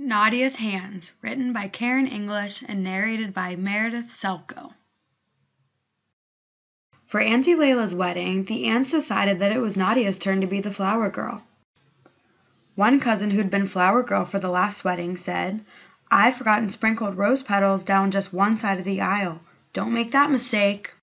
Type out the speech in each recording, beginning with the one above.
Nadia's Hands, written by Karen English and narrated by Meredith Celko. For Auntie Layla's wedding, the aunts decided that it was Nadia's turn to be the flower girl. One cousin who'd been flower girl for the last wedding said, "I've forgotten sprinkled rose petals down just one side of the aisle. Don't make that mistake."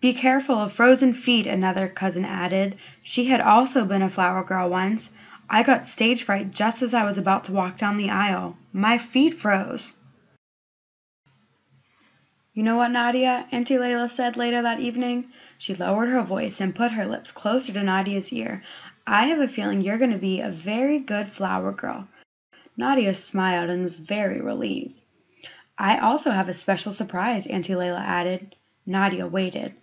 "Be careful of frozen feet," another cousin added. She had also been a flower girl once. "I got stage fright just as I was about to walk down the aisle. My feet froze." "You know what, Nadia?" Auntie Layla said later that evening. She lowered her voice and put her lips closer to Nadia's ear. "I have a feeling you're going to be a very good flower girl." Nadia smiled and was very relieved. "I also have a special surprise," Auntie Layla added. Nadia waited.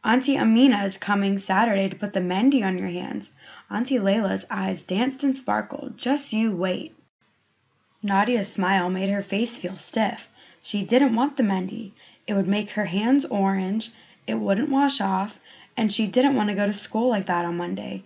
"Auntie Amina is coming Saturday to put the mehndi on your hands." Auntie Layla's eyes danced and sparkled. "Just you wait." Nadia's smile made her face feel stiff. She didn't want the mehndi. It would make her hands orange, it wouldn't wash off, and she didn't want to go to school like that on Monday.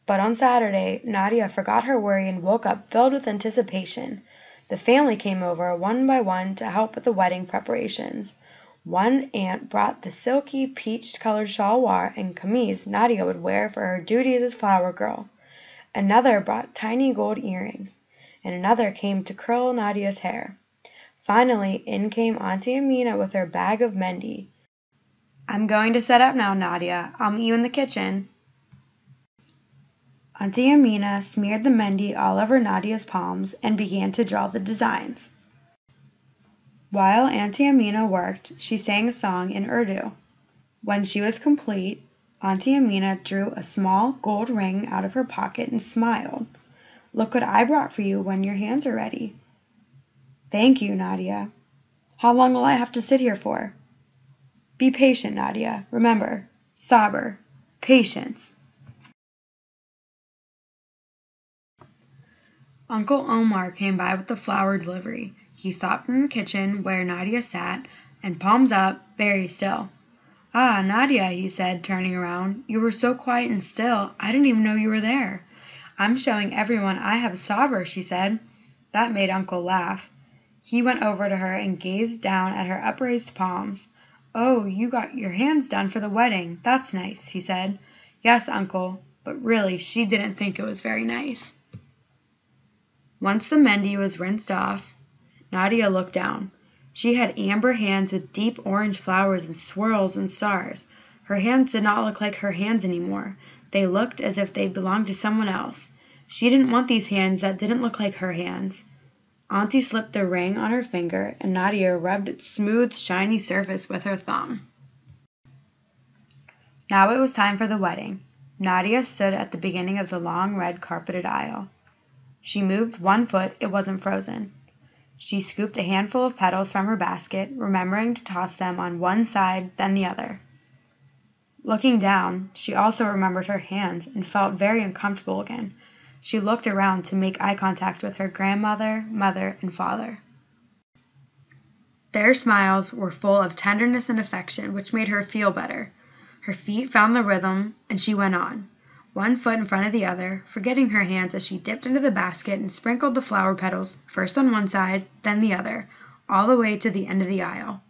But on Saturday, Nadia forgot her worry and woke up filled with anticipation. The family came over one by one to help with the wedding preparations. One aunt brought the silky, peach-colored shalwar and kameez Nadia would wear for her duties as flower girl. Another brought tiny gold earrings, and another came to curl Nadia's hair. Finally, in came Auntie Amina with her bag of mehndi. "I'm going to set up now, Nadia. I'll meet you in the kitchen." Auntie Amina smeared the mehndi all over Nadia's palms and began to draw the designs. While Auntie Amina worked, she sang a song in Urdu. When she was complete, Auntie Amina drew a small gold ring out of her pocket and smiled. "Look what I brought for you when your hands are ready." "Thank you, Nadia. How long will I have to sit here for?" "Be patient, Nadia. Remember, sabr, patience." Uncle Omar came by with the flower delivery. He stopped in the kitchen where Nadia sat, and palms up, very still. "Ah, Nadia," he said, turning around. "You were so quiet and still, I didn't even know you were there." "I'm showing everyone I have sabr," she said. That made Uncle laugh. He went over to her and gazed down at her upraised palms. "Oh, you got your hands done for the wedding. That's nice," he said. "Yes, Uncle, but really she didn't think it was very nice." Once the mehndi was rinsed off, Nadia looked down. She had amber hands with deep orange flowers and swirls and stars. Her hands did not look like her hands anymore. They looked as if they belonged to someone else. She didn't want these hands that didn't look like her hands. Auntie slipped the ring on her finger, and Nadia rubbed its smooth, shiny surface with her thumb. Now it was time for the wedding. Nadia stood at the beginning of the long red carpeted aisle. She moved one foot, it wasn't frozen. She scooped a handful of petals from her basket, remembering to toss them on one side, then the other. Looking down, she also remembered her hands and felt very uncomfortable again. She looked around to make eye contact with her grandmother, mother, and father. Their smiles were full of tenderness and affection, which made her feel better. Her feet found the rhythm, and she went on, one foot in front of the other, forgetting her hands as she dipped into the basket and sprinkled the flower petals, first on one side, then the other, all the way to the end of the aisle.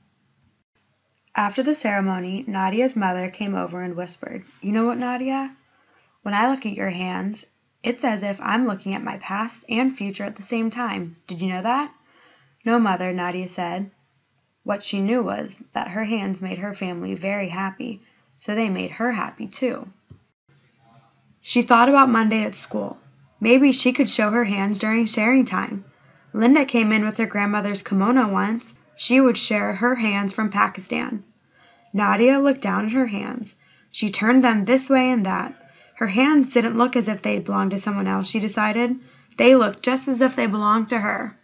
After the ceremony, Nadia's mother came over and whispered, "You know what, Nadia? When I look at your hands, it's as if I'm looking at my past and future at the same time. Did you know that?" "No, Mother," Nadia said. What she knew was that her hands made her family very happy, so they made her happy too. She thought about Monday at school. Maybe she could show her hands during sharing time. Linda came in with her grandmother's kimono once. She would share her hands from Pakistan. Nadia looked down at her hands. She turned them this way and that. Her hands didn't look as if they belonged to someone else, she decided. They looked just as if they belonged to her.